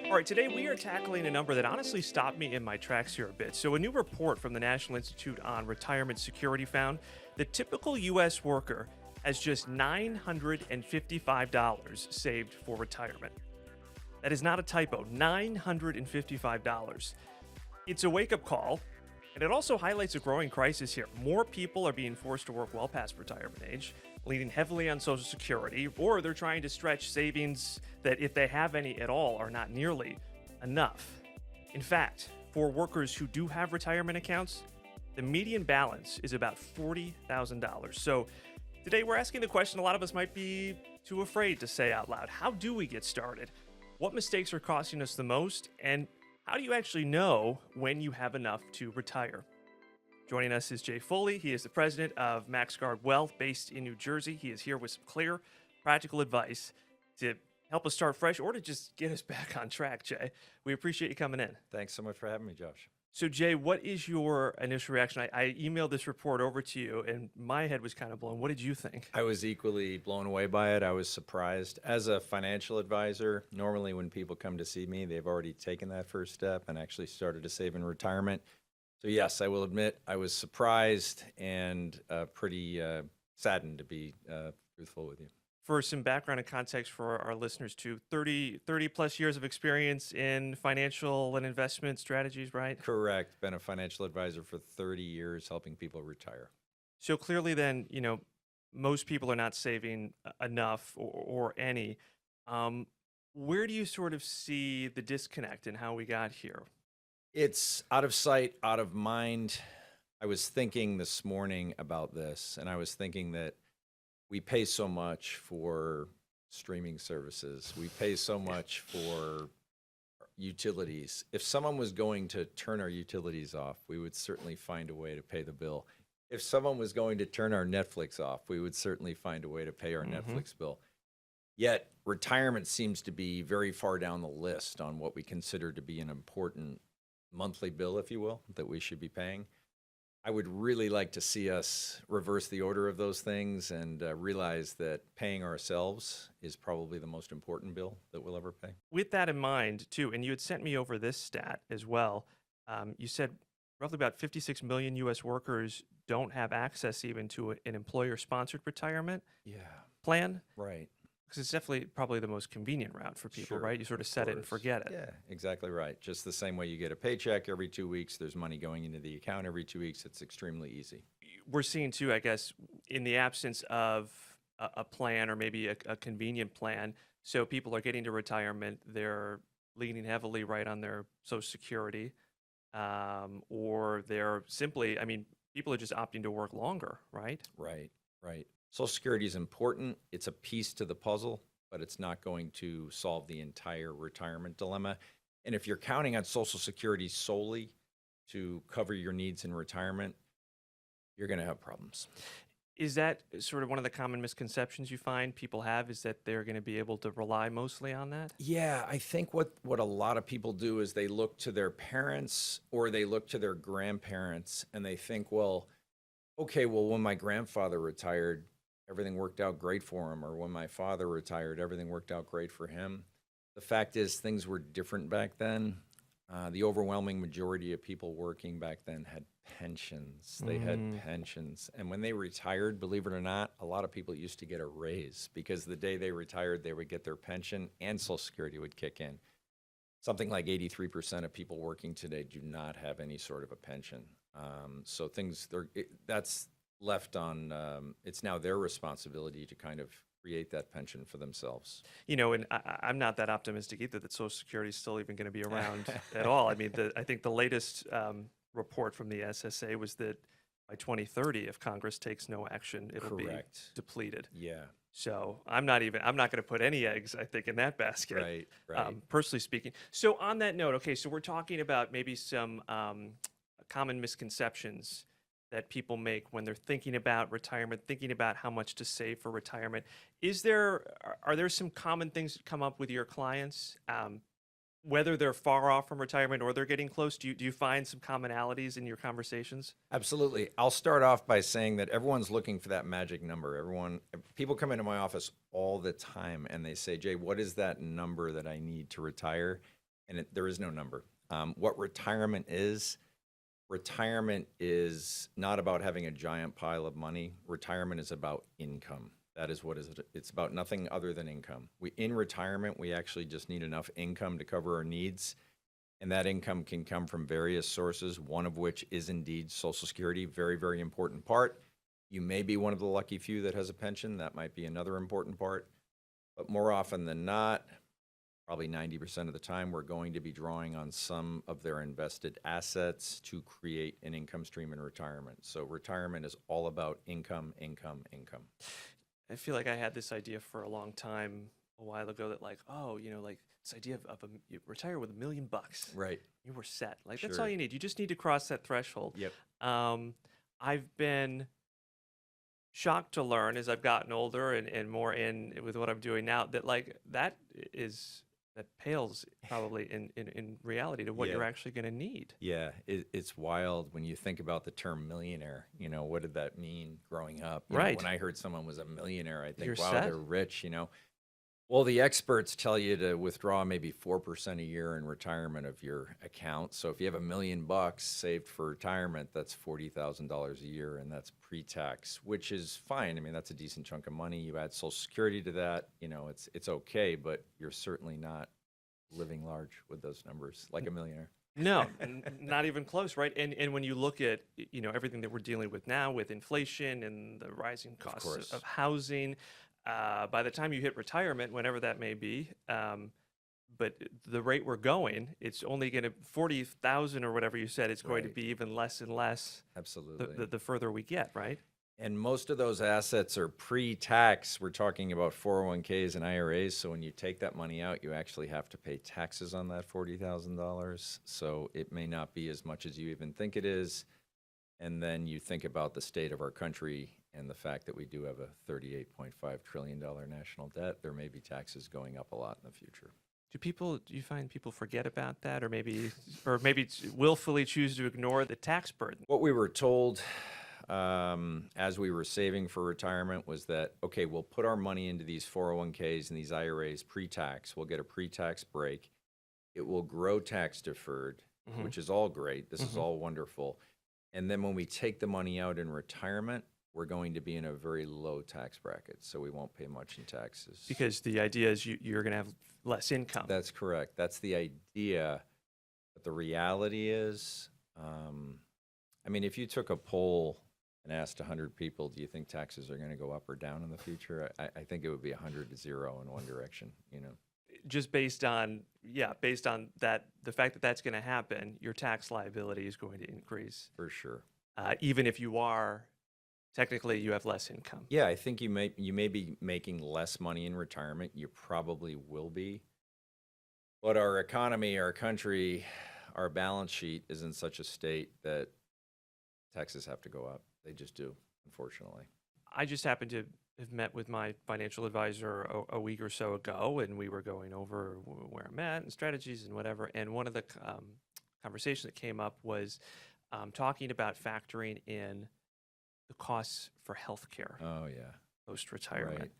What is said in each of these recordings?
All right, today we are tackling a number that honestly stopped me in my tracks here a bit. So, a new report from the National Institute on Retirement Security found the typical U.S. worker has just $955 saved for retirement. That is not a typo, $955. It's a wake up call, and it also highlights a growing crisis here. More people are being forced to work well past retirement age, leaning heavily on Social Security, or they're trying to stretch savings that, if they have any at all, are not nearly enough. In fact, for workers who do have retirement accounts, the median balance is about $40,000. So today we're asking the question a lot of us might be too afraid to say out loud. How do we get started? What mistakes are costing us the most? And how do you actually know when you have enough to retire? Joining us is Jay Foley. He is the president of MaxGuard Wealth based in New Jersey. He is here with some clear, practical advice to help us start fresh or to just get us back on track, Jay. We appreciate you coming in. Thanks so much for having me, Josh. So, Jay, what is your initial reaction? I emailed this report over to you, and my head was kind of blown. What did you think? I was equally blown away by it. I was surprised. As a financial advisor, normally when people come to see me, they've already taken that first step and actually started to save in retirement. So, yes, I will admit I was surprised and pretty saddened, to be truthful with you. For some background and context for our listeners too, 30 plus years of experience in financial and investment strategies, right? Correct. Been a financial advisor for 30 years, helping people retire. So clearly then, most people are not saving enough or any. Where do you sort of see the disconnect in how we got here? It's out of sight, out of mind. I was thinking this morning about this, and I was thinking that we pay so much for streaming services. We pay so much for utilities. If someone was going to turn our utilities off, we would certainly find a way to pay the bill. If someone was going to turn our Netflix off, we would certainly find a way to pay our Netflix bill. Yet retirement seems to be very far down the list on what we consider to be an important monthly bill, if you will, that we should be paying. I would really like to see us reverse the order of those things and realize that paying ourselves is probably the most important bill that we'll ever pay. With that in mind, too, and you had sent me over this stat as well. You said roughly about 56 million U.S. workers don't have access even to an employer-sponsored retirement plan. Right. Because it's definitely probably the most convenient route for people, right? You sort of set it and forget it. Yeah, exactly right. Just the same way you get a paycheck every 2 weeks, there's money going into the account every 2 weeks. It's extremely easy. We're seeing too, I guess, in the absence of a plan or maybe a convenient plan, so people are getting to retirement, they're leaning heavily right on their Social Security, or they're simply, people are just opting to work longer, right? Right. Social Security is important. It's a piece to the puzzle, but it's not going to solve the entire retirement dilemma. And if you're counting on Social Security solely to cover your needs in retirement, you're going to have problems. Is that sort of one of the common misconceptions you find people have, is that they're going to be able to rely mostly on that? Yeah, I think what a lot of people do is they look to their parents or they look to their grandparents and they think, well, okay, well, when my grandfather retired, everything worked out great for him, or when my father retired, everything worked out great for him. The fact is, things were different back then. The overwhelming majority of people working back then had pensions. They had pensions. And when they retired, believe it or not, a lot of people used to get a raise because the day they retired, they would get their pension and Social Security would kick in. Something like 83% of people working today do not have any sort of a pension. So that's left on, it's now their responsibility to kind of create that pension for themselves. And I'm not that optimistic either that Social Security is still even going to be around at all. I think the latest report from the SSA was that by 2030, if Congress takes no action, it'll be depleted. Yeah. So I'm not going to put any eggs, I think, in that basket. Right. Personally speaking. So on that note, okay, so we're talking about maybe some common misconceptions that people make when they're thinking about retirement, thinking about how much to save for retirement. Are there some common things that come up with your clients whether they're far off from retirement or they're getting close? Do you find some commonalities in your conversations? Absolutely. I'll start off by saying that everyone's looking for that magic number. People come into my office all the time and they say, Jay, what is that number that I need to retire? And there is no number. What retirement is not about having a giant pile of money. Retirement is about income. That is what it's about, nothing other than income. In retirement, we actually just need enough income to cover our needs. And that income can come from various sources, one of which is indeed Social Security, very, very important part. You may be one of the lucky few that has a pension. That might be another important part. But more often than not, probably 90% of the time, we're going to be drawing on some of their invested assets to create an income stream in retirement. So retirement is all about income, income, income. I feel like I had this idea for a long time a while ago that like, oh, like this idea of you retire with $1 million. Right. You were set. Like Sure. that's all you need. You just need to cross that threshold. Yep. I've been shocked to learn as I've gotten older and more in with what I'm doing now that like that pales probably in reality to what Yeah. you're actually going to need. Yeah, it's wild when you think about the term millionaire. What did that mean growing up? Right. When I heard someone was a millionaire, I think, You're wow, set. they're rich, Well, the experts tell you to withdraw maybe 4% a year in retirement of your account. So if you have $1 million saved for retirement, that's $40,000 a year, and that's pre-tax, which is fine. I mean, that's a decent chunk of money. You add Social Security to that, it's okay, but you're certainly not living large with those numbers like a millionaire. No, not even close, right? And when you look at everything that we're dealing with now with inflation and the rising costs course. of housing, by the time you hit retirement, whenever that may be, but the rate we're going, it's only going to 40,000 or whatever you said. It's going to Right. be even less and less Absolutely. the further we get, right? And most of those assets are pre-tax. We're talking about 401ks and IRAs. So when you take that money out, you actually have to pay taxes on that $40,000. So it may not be as much as you even think it is. And then you think about the state of our country and the fact that we do have a $38.5 trillion national debt. There may be taxes going up a lot in the future. Do you find people forget about that, or maybe willfully choose to ignore the tax burden? What we were told as we were saving for retirement was that, okay, we'll put our money into these 401ks and these IRAs pre-tax. We'll get a pre-tax break. It will grow tax deferred, Mhm. which is all great. This is Mhm. all wonderful. And then when we take the money out in retirement, we're going to be in a very low tax bracket, so we won't pay much in taxes. Because the idea is you're going to have less income. That's correct. That's the idea. But the reality is, if you took a poll and asked 100 people, do you think taxes are going to go up or down in the future? I think it would be 100 to 0 in one direction, Just based on that, the fact that that's going to happen, your tax liability is going to increase. For sure. Even if you are, technically, you have less income. Yeah, I think you may be making less money in retirement. You probably will be. But our economy, our country, our balance sheet is in such a state that taxes have to go up. They just do, unfortunately. I just happened to have met with my financial advisor a week or so ago, and we were going over where I'm at and strategies and whatever. And one of the conversations that came up was talking about factoring in the costs for healthcare Oh, yeah. post-retirement. Right.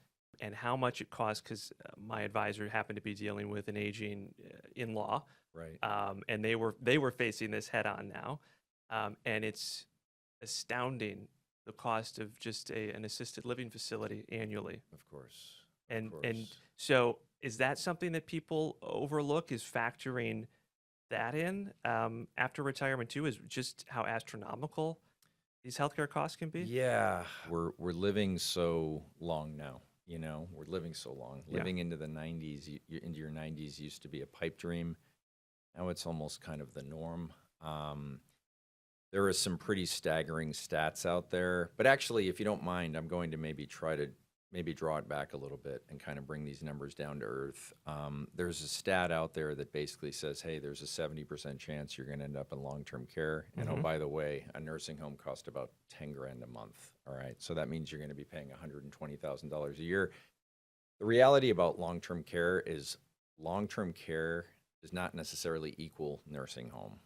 And how much it costs, because my advisor happened to be dealing with an aging in-law, Right. and they were facing this head on now, and it's astounding the cost of just an assisted living facility annually. Of course. And course. so is that something that people overlook? Is factoring that in after retirement too? Is just how astronomical these healthcare costs can be? Yeah, we're living so long now. We're living so long. Yeah. Living into the 90s, into your 90s used to be a pipe dream. Now it's almost kind of the norm. There are some pretty staggering stats out there. But actually, if you don't mind, I'm going to maybe try to draw it back a little bit and kind of bring these numbers down to earth. There's a stat out there that basically says, hey, there's a 70% chance you're going to end up in long-term care. And oh, by the way, a nursing home costs about 10 grand a month. All right. So that means you're going to be paying $120,000 a year. The reality about long-term care is long-term care does not necessarily equal nursing home.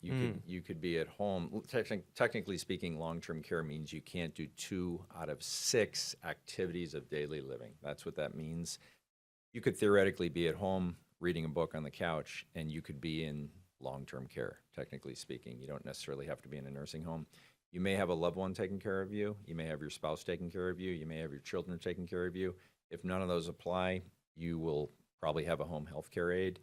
You could be at home. Technically speaking, long-term care means you can't do 2 out of 6 activities of daily living. That's what that means. You could theoretically be at home reading a book on the couch, and you could be in long-term care, technically speaking. You don't necessarily have to be in a nursing home. You may have a loved one taking care of you. You may have your spouse taking care of you. You may have your children taking care of you. If none of those apply, you will probably have a home health care aide,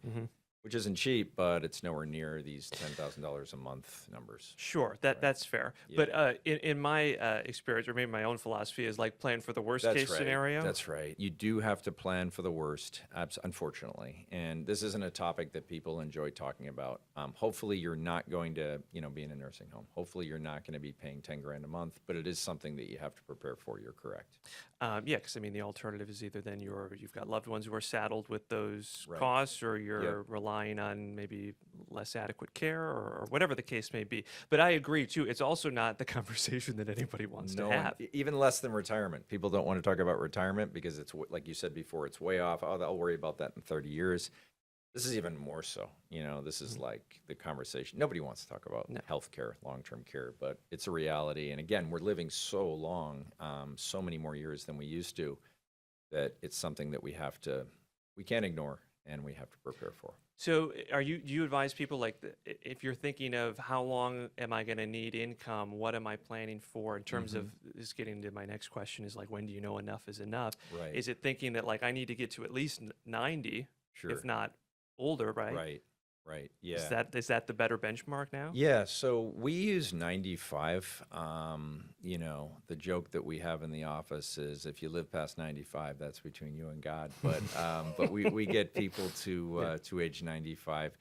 which isn't cheap, but it's nowhere near these $10,000 a month numbers. Sure, that's fair. Yeah. But in my experience, or maybe my own philosophy, is like plan for the worst case scenario. That's right. You do have to plan for the worst, unfortunately. And this isn't a topic that people enjoy talking about. Hopefully, you're not going to, be in a nursing home. Hopefully, you're not going to be paying 10 grand a month. But it is something that you have to prepare for. You're correct. Yeah, because I mean, the alternative is either then you've got loved ones who are saddled with those Right. costs, or you're relying on maybe less adequate care, or whatever the case may be. But I agree too. It's also not the conversation that anybody wants to have. Even less than retirement. People don't want to talk about retirement because it's, like you said before, it's way off. Oh, I'll worry about that in 30 years. This is even more so. This is like the conversation. Nobody wants to talk about healthcare, long-term care, but it's a reality. And again, we're living so long, so many more years than we used to, that it's something that we can't ignore and we have to prepare for. So do you advise people, like, if you're thinking of how long am I going to need income, what am I planning for in terms of, this getting to my next question, is like, when do you know enough is enough? Right. Is it thinking that, like, I need to get to at least 90, Sure. if not older, right? Right. Yeah. Is that the better benchmark now? Yeah, so we use 95. The joke that we have in the office is if you live past 95, that's between you and God. But we get people to age 95.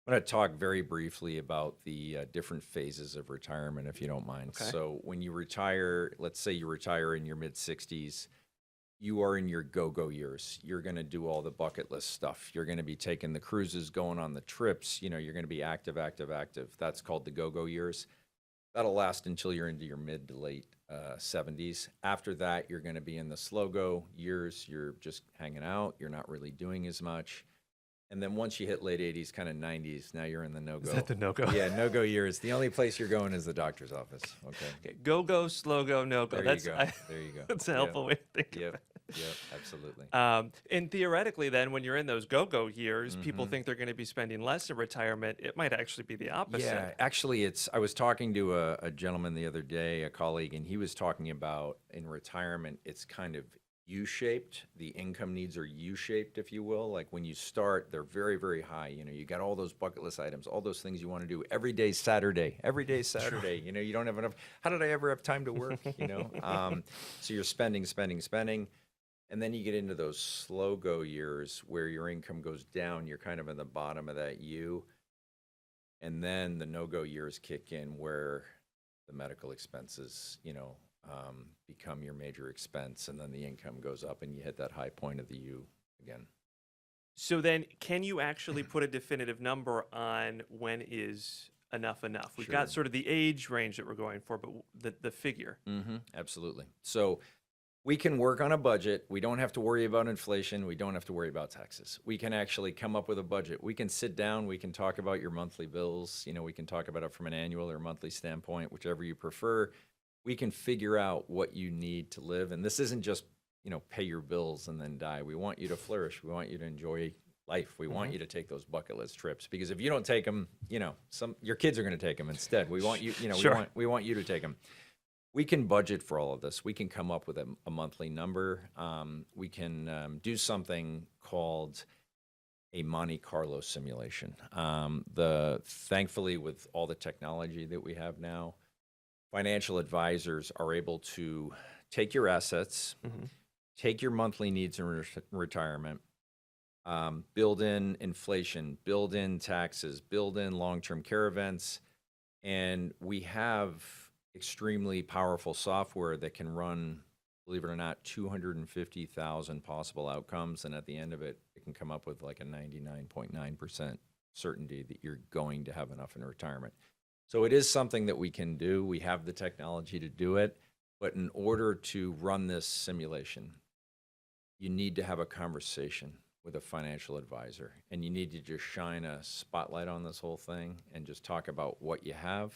I'm going to talk very briefly about the different phases of retirement, if you don't mind. Okay. So when you retire, let's say you retire in your mid-60s, you are in your go-go years. You're going to do all the bucket list stuff. You're going to be taking the cruises, going on the trips. You're going to be active. That's called the go-go years. That'll last until you're into your mid to late 70s. After that, you're going to be in the slow-go years. You're just hanging out. You're not really doing as much. And then once you hit late 80s, kind of 90s, now you're in the no-go. Is that the no-go? Yeah, no-go years. The only place you're going is the doctor's office. Okay. Go, slow go, no-go. There you go. There you go. That's a helpful way to think of it. Yep, absolutely. And theoretically, then, when you're in those go-go years, people think they're going to be spending less in retirement. It might actually be the opposite. Yeah, actually, I was talking to a gentleman the other day, a colleague, and he was talking about in retirement, it's kind of U-shaped. The income needs are U-shaped, if you will. Like when you start, they're very, very high. You got all those bucket list items, all those things you want to do. Every day's Saturday. Sure. You don't have enough. How did I ever have time to work? So you're spending. And then you get into those slow go years where your income goes down. You're kind of in the bottom of that U. And then the no-go years kick in where the medical expenses, become your major expense. And then the income goes up and you hit that high point of the U again. So then can you actually put a definitive number on when is enough? We've Sure. got sort of the age range that we're going for, but the figure. Absolutely. So we can work on a budget. We don't have to worry about inflation. We don't have to worry about taxes. We can actually come up with a budget. We can sit down. We can talk about your monthly bills. We can talk about it from an annual or monthly standpoint, whichever you prefer. We can figure out what you need to live. And this isn't just, pay your bills and then die. We want you to flourish. We want you to enjoy life. We want you to take those bucket list trips, because if you don't take them, your kids are going to take them instead. We want you, Sure. we want you to take them. We can budget for all of this. We can come up with a monthly number. We can do something called a Monte Carlo simulation. Thankfully, with all the technology that we have now, financial advisors are able to take your assets, take your monthly needs in retirement, build in inflation, build in taxes, build in long-term care events, and we have extremely powerful software that can run, believe it or not, 250,000 possible outcomes. And at the end of it, it can come up with like a 99.9% certainty that you're going to have enough in retirement. So it is something that we can do. We have the technology to do it. But in order to run this simulation, you need to have a conversation with a financial advisor, and you need to just shine a spotlight on this whole thing and just talk about what you have,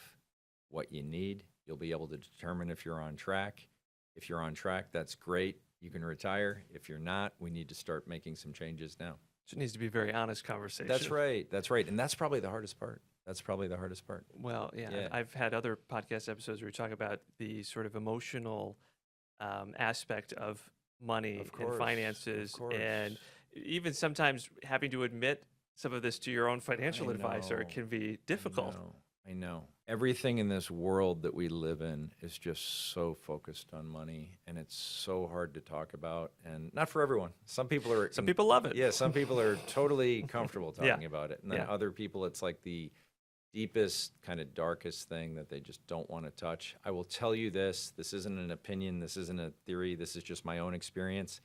what you need. You'll be able to determine if you're on track. If you're on track, that's great. You can retire. If you're not, we need to start making some changes now. So it needs to be a very honest conversation. That's right. That's right. And that's probably the hardest part. That's probably the hardest part. Well, yeah. I've had other podcast episodes where we talk about the sort of emotional aspect of money and finances, and even sometimes having to admit some of this to your own financial advisor can be difficult. I know. Everything in this world that we live in is just so focused on money, and it's so hard to talk about, and not for everyone. Some people love it. Yeah, some people are totally comfortable talking about it, and then other people, it's like the deepest, kind of darkest thing that they just don't want to touch. I will tell you this isn't an opinion, this isn't a theory, this is just my own experience.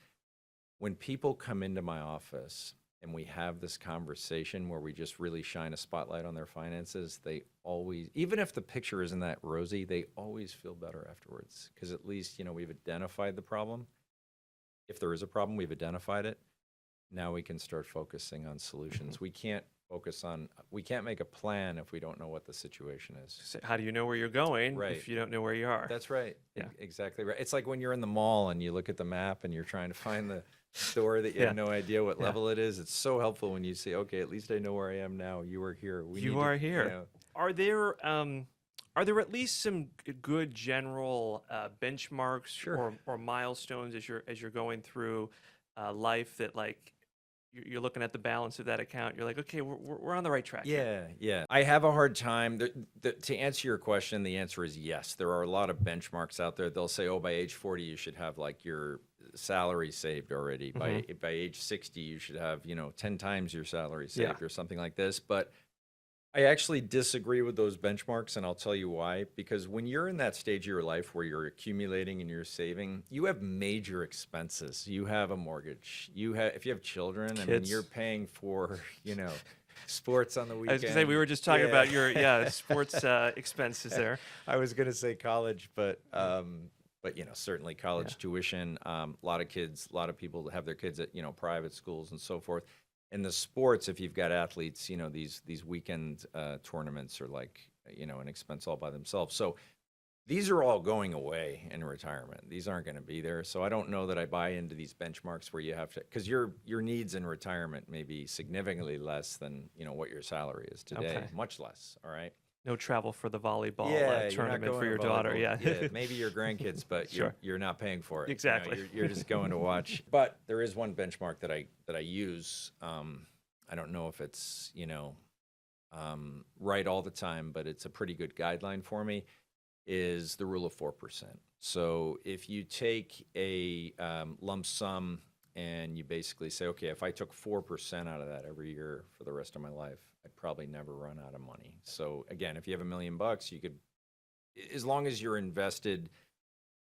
When people come into my office and we have this conversation where we just really shine a spotlight on their finances, they always, even if the picture isn't that rosy, they always feel better afterwards. Because at least, we've identified the problem. If there is a problem, we've identified it. Now we can start focusing on solutions. We can't make a plan if we don't know what the situation is. So how do you know where you're going if you don't know where you are? That's right. Yeah. Exactly right. It's like when you're in the mall and you look at the map and you're trying to find the store that you have no idea what level it is. It's so helpful when you say, okay, at least I know where I am now. You are here. You are here. Are there at least some good general benchmarks or milestones as you're going through life that, like, you're looking at the balance of that account, you're like, okay, we're on the right track. Yeah. I have a hard time. To answer your question, the answer is yes. There are a lot of benchmarks out there. They'll say, oh, by age 40, you should have like your salary saved already. By age 60, you should have, 10 times your salary saved or something like this. But I actually disagree with those benchmarks, and I'll tell you why. Because when you're in that stage of your life where you're accumulating and you're saving, you have major expenses. You have a mortgage. If you have children, Kids. I mean, you're paying for, sports on the weekend. I was going to say, we were just talking about your sports expenses there. I was going to say college, but certainly college tuition. A lot of people have their kids at, private schools and so forth. In the sports, if you've got athletes, these weekend tournaments are like, an expense all by themselves. So these are all going away in retirement. These aren't going to be there. So I don't know that I buy into these benchmarks where you have to, because your needs in retirement may be significantly less than, what your salary is today. Much less. All right. No travel for the volleyball tournament for your daughter. Yeah, maybe your grandkids, but you're not paying for it. Exactly. You're just going to watch. But there is one benchmark that I use. I don't know if it's right all the time, but it's a pretty good guideline for me. Is the rule of 4%. So if you take a lump sum and you basically say, okay, if I took 4% out of that every year for the rest of my life, I'd probably never run out of money. So again, if you have $1 million, you could, as long as you're invested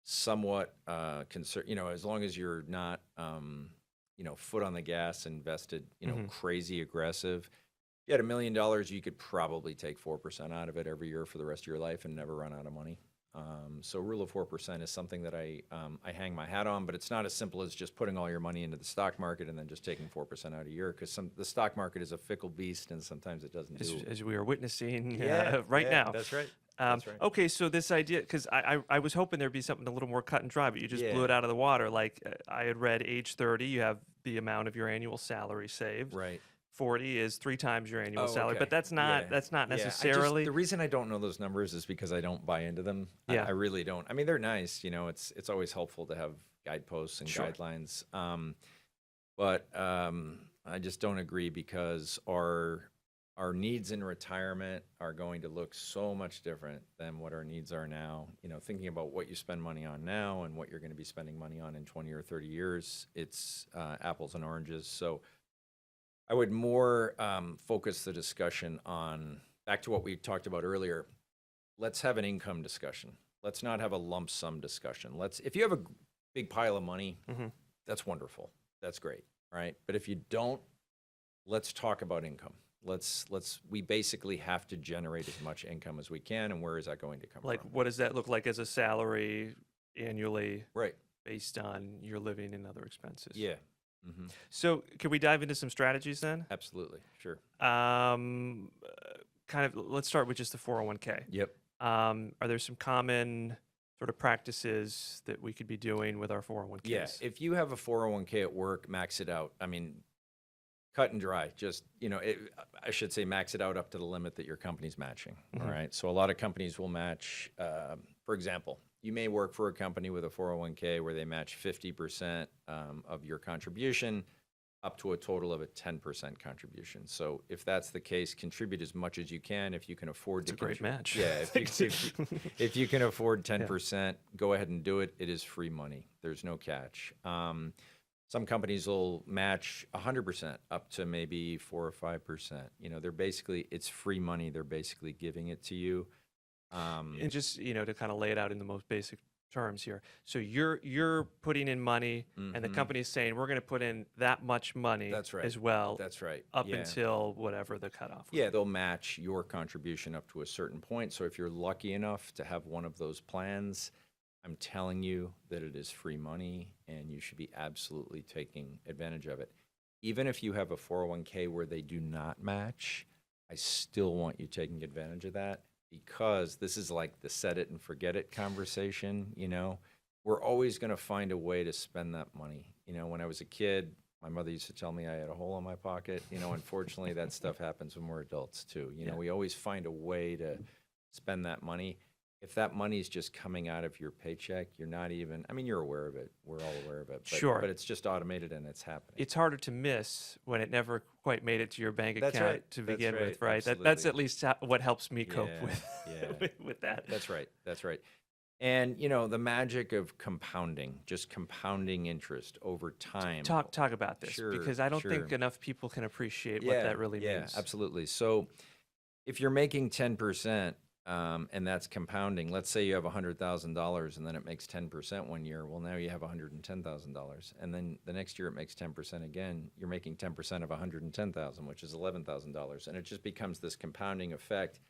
somewhat, as long as you're not, foot on the gas, invested, crazy aggressive. If you had $1 million, you could probably take 4% out of it every year for the rest of your life and never run out of money. So rule of 4% is something that I hang my hat on, but it's not as simple as just putting all your money into the stock market and then just taking 4% out a year, because the stock market is a fickle beast and sometimes it doesn't do. As we are witnessing right now. That's right. Okay, so this idea, because I was hoping there'd be something a little more cut and dry, but you just blew it out of the water. Like I had read age 30, you have the amount of your annual salary saved. Right. 40 is 3 times your annual salary, but that's not necessarily. The reason I don't know those numbers is because I don't buy into them. I really don't. I mean, they're nice. It's always helpful to have guideposts and guidelines. But I just don't agree, because our needs in retirement are going to look so much different than what our needs are now. Thinking about what you spend money on now and what you're going to be spending money on in 20 or 30 years, it's apples and oranges. So I would more focus the discussion on, back to what we talked about earlier, let's have an income discussion. Let's not have a lump sum discussion. If you have a big pile of money, that's wonderful. That's great, right? But if you don't, let's talk about income. We basically have to generate as much income as we can, and where is that going to come from? Like, what does that look like as a salary annually? Right. Based on your living and other expenses? Yeah. So can we dive into some strategies then? Absolutely. Sure. Kind of, let's start with just the 401k. Yep. Are there some common sort of practices that we could be doing with our 401ks? Yeah. If you have a 401k at work, max it out. I mean, cut and dry. Just, I should say max it out up to the limit that your company's matching. All right. So a lot of companies will match, for example, you may work for a company with a 401k where they match 50% of your contribution up to a total of a 10% contribution. So if that's the case, contribute as much as you can. If you can afford to, It's a great match. Yeah, if you can afford 10%, go ahead and do it. It is free money. There's no catch. Some companies will match 100% up to maybe 4 or 5%. They're basically, it's free money. They're basically giving it to you. And just, to kind of lay it out in the most basic terms here. So you're putting in money, and the company's saying we're going to put in that much money. That's right. As well. That's right. Up Yeah. until whatever the cutoff. Yeah, they'll match your contribution up to a certain point. So if you're lucky enough to have one of those plans, I'm telling you that it is free money and you should be absolutely taking advantage of it. Even if you have a 401k where they do not match, I still want you taking advantage of that, because this is like the set it and forget it conversation. We're always going to find a way to spend that money. When I was a kid, my mother used to tell me I had a hole in my pocket. Unfortunately, that stuff happens when we're adults too. We always find a way to spend that money. If that money is just coming out of your paycheck, you're not even, you're aware of it. We're all aware of it. But, Sure. But it's just automated and it's happening. It's harder to miss when it never quite made it to your bank That's account right. to That's begin right. with, right? That's Absolutely. at least what helps me cope Yeah. with that. That's right. That's right. And, the magic of compounding, just compounding interest over time. Talk about this, Sure, because I don't think sure. enough people can appreciate what that really means. Yeah, absolutely. So if you're making 10%, and that's compounding, let's say you have $100,000 and then it makes 10% one year. Well, now you have $110,000. And then the next year it makes 10% again. You're making 10% of $110,000, which is $11,000. And it just becomes this compounding effect.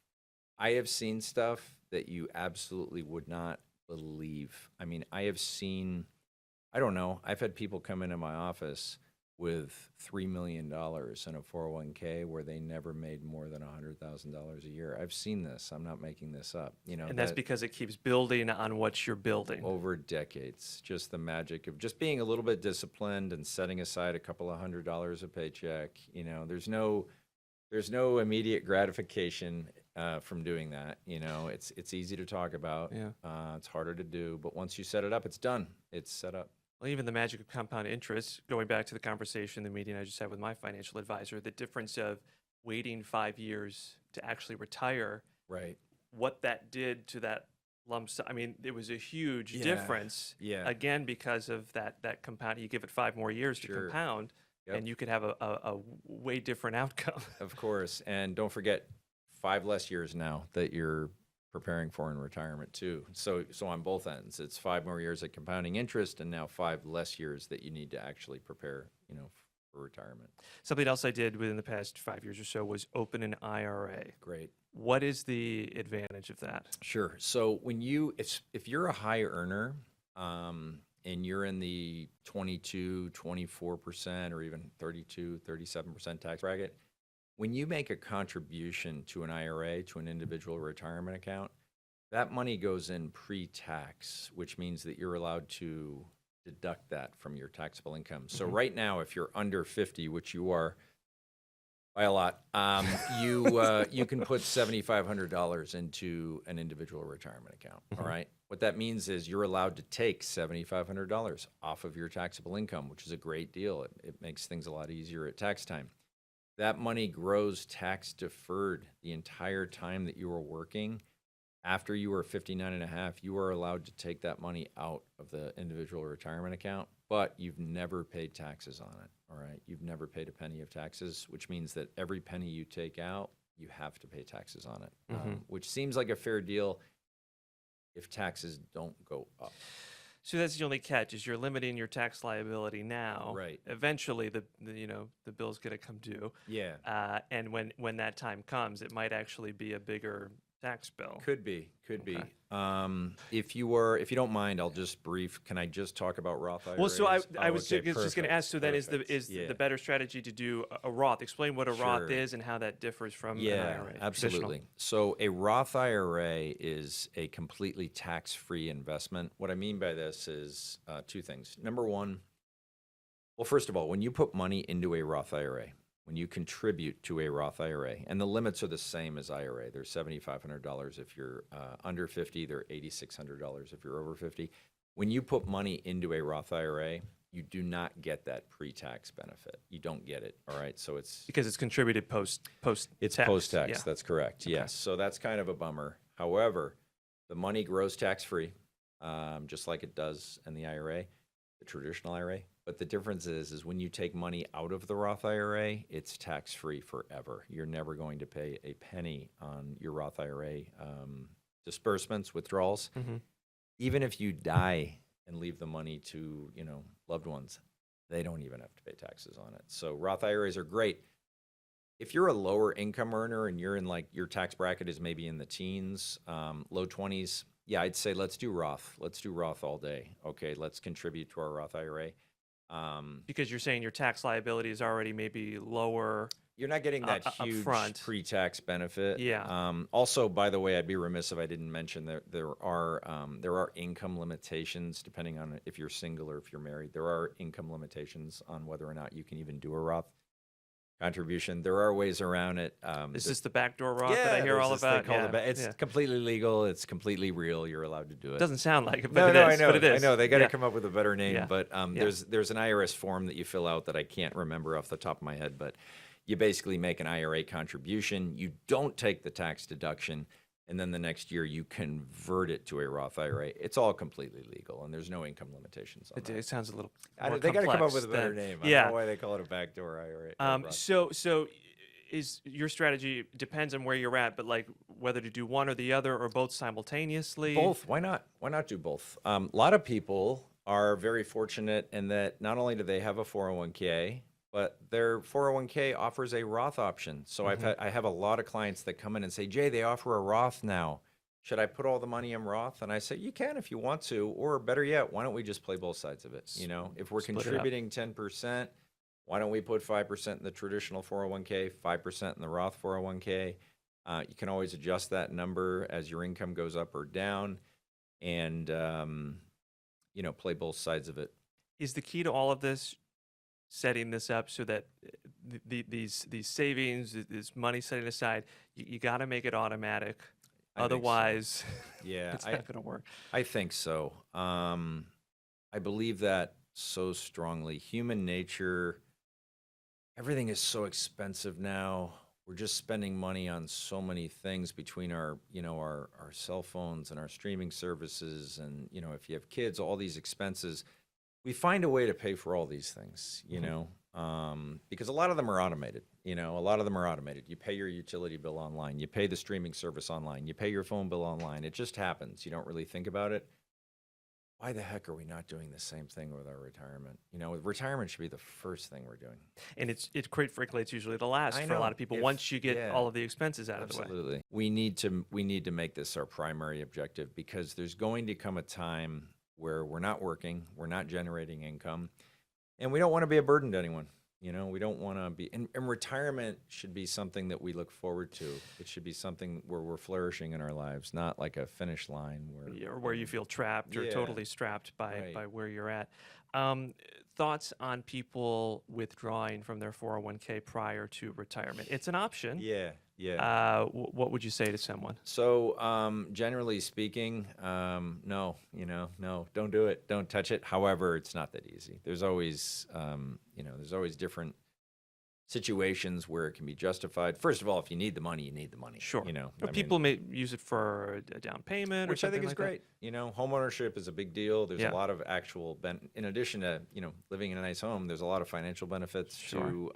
I have seen stuff that you absolutely would not believe. I have seen, I don't know, I've had people come into my office with $3 million in a 401k where they never made more than $100,000 a year. I've seen this. I'm not making this up. And that's because it keeps building on what you're building. Over decades. Just the magic of just being a little bit disciplined and setting aside a couple of $100 a paycheck. There's no immediate gratification from doing that. It's easy to talk about. Yeah. It's harder to do. But once you set it up, it's done. It's set up. Well, even the magic of compound interest, going back to the conversation, the meeting I just had with my financial advisor, the difference of waiting 5 years to actually retire, Right. what that did to that lump sum. It was a huge Yeah. difference. Yeah. Again, because of that compound. You give it 5 more years to Sure. compound, Yep. and you could have a way different outcome. Of course. And don't forget, 5 less years now that you're preparing for in retirement too. So on both ends, it's 5 more years of compounding interest and now 5 less years that you need to actually prepare, for retirement. Something else I did within the past 5 years or so was open an IRA. Great. What is the advantage of that? Sure. So if you're a high earner, and you're in the 22, 24% or even 32, 37% tax bracket, when you make a contribution to an IRA, to an individual retirement account, that money goes in pre-tax, which means that you're allowed to deduct that from your taxable income. So right now, if you're under 50, which you are by a lot, you can put $7,500 into an individual retirement account. All right. What that means is you're allowed to take $7,500 off of your taxable income, which is a great deal. It makes things a lot easier at tax time. That money grows tax deferred the entire time that you were working. After you were 59 and a half, you are allowed to take that money out of the individual retirement account, but you've never paid taxes on it. All right. You've never paid a penny of taxes, which means that every penny you take out, you have to pay taxes on it, which seems like a fair deal if taxes don't go up. So that's the only catch, is you're limiting your tax liability now. Right. Eventually, the bill's going to come due. Yeah. And when that time comes, it might actually be a bigger tax bill. Could be. Okay. If you don't mind, I'll just brief. Can I just talk about Roth IRAs? Well, so I Oh, was okay, just going to ask. So then, is Yeah. the better strategy to do a Roth? Explain what a Roth Sure. is and how that differs from an Yeah, IRA. Traditional. absolutely. So a Roth IRA is a completely tax-free investment. What I mean by this is two things. Number one, well, first of all, when you put money into a Roth IRA, when you contribute to a Roth IRA, and the limits are the same as IRA, they're $7,500 if you're under 50, they're $8,600 if you're over 50. When you put money into a Roth IRA, you do not get that pre-tax benefit. You don't get it, all right? So it's Because it's contributed post it's tax. post-tax, Yeah. that's correct, yes. So that's kind of a bummer. However, the money grows tax-free, just like it does in the IRA, the traditional IRA. But the difference is when you take money out of the Roth IRA, it's tax-free forever. You're never going to pay a penny on your Roth IRA disbursements, withdrawals. Mhm. Even if you die and leave the money to, loved ones, they don't even have to pay taxes on it. So Roth IRAs are great. If you're a lower income earner and you're in like your tax bracket is maybe in the teens, low 20s, yeah, I'd say let's do Roth. Let's do Roth all day. Okay, let's contribute to our Roth IRA. Because you're saying your tax liability is already maybe lower. You're not getting that up huge front. pre-tax benefit. Yeah. Also, by the way, I'd be remiss if I didn't mention that there are income limitations depending on if you're single or if you're married. There are income limitations on whether or not you can even do a Roth contribution. There are ways around it. Is this the backdoor Roth that I hear there's all this thing about? called Yeah. it's completely legal. It's completely real. You're allowed to do it. Doesn't sound like it, No, but no, it is. I know. But it is. I know. They got to Yeah. come up with a better name. Yeah. But Yeah. there's an IRS form that you fill out that I can't remember off the top of my head. But you basically make an IRA contribution. You don't take the tax deduction, and then the next year you convert it to a Roth IRA. It's all completely legal, and there's no income limitations on It that. sounds a little I more don't- They got to come up complex with a better than- name. I Yeah. don't know why they call it a backdoor IRA. Roth. So is your strategy depends on where you're at, but like whether to do one or the other or both simultaneously? Both. Why not? Why not do both? A lot of people are very fortunate in that not only do they have a 401k, but their 401k offers a Roth option. So I have a lot of clients that come in and say, Jay, they offer a Roth now. Should I put all the money in Roth? And I say, you can if you want to, or better yet, why don't we just play both sides of it? If we're Split it up. contributing 10%, why don't we put 5% in the traditional 401k, 5% in the Roth 401k? You can always adjust that number as your income goes up or down, and play both sides of it. Is the key to all of this setting this up so that these savings, this money setting aside, you got to make it automatic. I think so. Otherwise, Yeah, it's not going to work. I think so. I believe that so strongly. Human nature, everything is so expensive now. We're just spending money on so many things between our cell phones and our streaming services, and if you have kids, all these expenses. We find a way to pay for all these things, because a lot of them are automated. A lot of them are automated. You pay your utility bill online. You pay the streaming service online. You pay your phone bill online. It just happens. You don't really think about it. Why the heck are we not doing the same thing with our retirement? Retirement should be the first thing we're doing. And it's quite frankly, it's usually the last I for a lot know. of people once you get all of the expenses out of the way. Absolutely. We need to make this our primary objective, because there's going to come a time where we're not working, we're not generating income, and we don't want to be a burden to anyone. We don't want to be, and retirement should be something that we look forward to. It should be something where we're flourishing in our lives, not like a finish line Where you feel trapped or Yeah. totally strapped by Right. where you're at. Thoughts on people withdrawing from their 401k prior to retirement? It's an option. Yeah. What would you say to someone? So, generally speaking, no, don't do it. Don't touch it. However, it's not that easy. There's always different situations where it can be justified. First of all, if you need the money, you need the money. Sure. I People may use it for a down payment, which or I think something is like great. Home ownership is a big deal. There's Yeah. a lot of actual in addition to, living in a nice home, there's a lot of financial benefits to,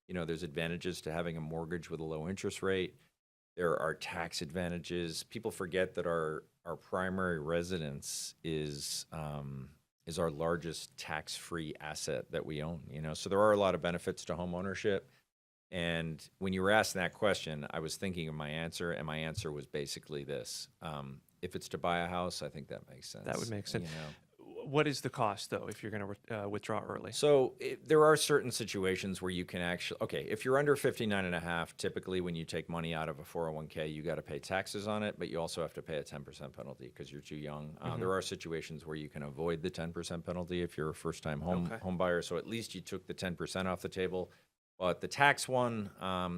there's advantages to having a mortgage with a low interest rate. There are tax advantages. People forget that our primary residence is our largest tax-free asset that we own. So there are a lot of benefits to home ownership. And when you were asking that question, I was thinking of my answer, and my answer was basically this. If it's to buy a house, I think that makes sense. That would make sense. You know? What is the cost, though, if you're going to withdraw early? So there are certain situations where you can actually, okay, if you're under 59 and a half, typically when you take money out of a 401k, you got to pay taxes on it, but you also have to pay a 10% penalty because you're too young. There are situations where you can avoid the 10% penalty if you're a first-time home buyer. So at least you took the 10% off the table. But the tax one,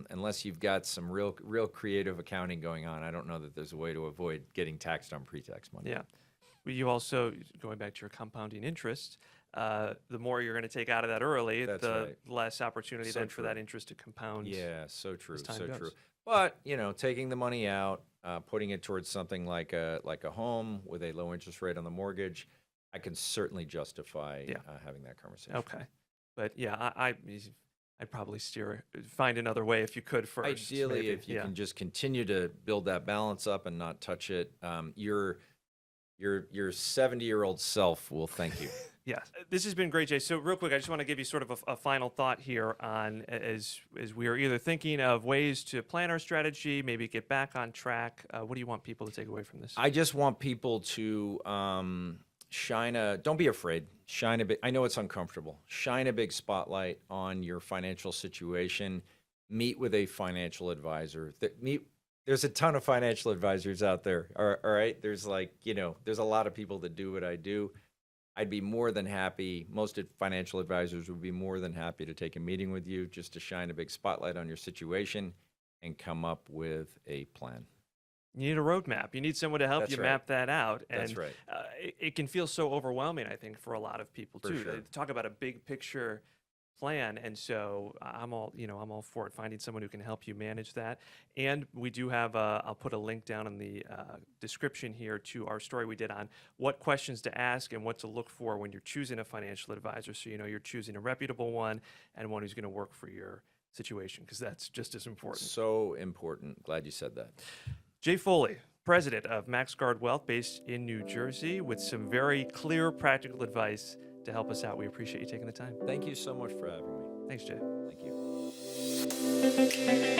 unless you've got some real creative accounting going on, I don't know that there's a way to avoid getting taxed on pre-tax money. Yeah. You also, going back to your compounding interest, the more you're going to take out of that early, the less opportunity then for that interest to compound. Yeah, so true, so goes. true. But, you know, taking the money out, putting it towards something like a home with a low interest rate on the mortgage, I can certainly justify having that conversation. Okay. But yeah, I'd probably find another way if you could first. Ideally, maybe. if you can just continue to build that balance up and not touch it, your 70-year-old self will thank you. Yes. This has been great, Jay. So real quick, I just want to give you sort of a final thought here on as we are either thinking of ways to plan our strategy, maybe get back on track. What do you want people to take away from this? I just want people to don't be afraid. Shine a big, I know it's uncomfortable. Shine a big spotlight on your financial situation. Meet with a financial advisor. There's a ton of financial advisors out there. All right. There's there's a lot of people that do what I do. I'd be more than happy. Most financial advisors would be more than happy to take a meeting with you just to shine a big spotlight on your situation and come up with a plan. You need a roadmap. You need someone to help you map that out. And That's right. It can feel so overwhelming, I think, for a lot of people too. For sure. They talk about a big picture plan, and so I'm all for it. Finding someone who can help you manage that. And we do have I'll put a link down in the description here to our story we did on what questions to ask and what to look for when you're choosing a financial advisor. So you know you're choosing a reputable one and one who's going to work for your situation, because that's just as important. So important. Glad you said that. Jay Foley, president of MaxGuard Wealth, based in New Jersey, with some very clear, practical advice to help us out. We appreciate you taking the time. Thank you so much for having me. Thanks, Jay. Thank you.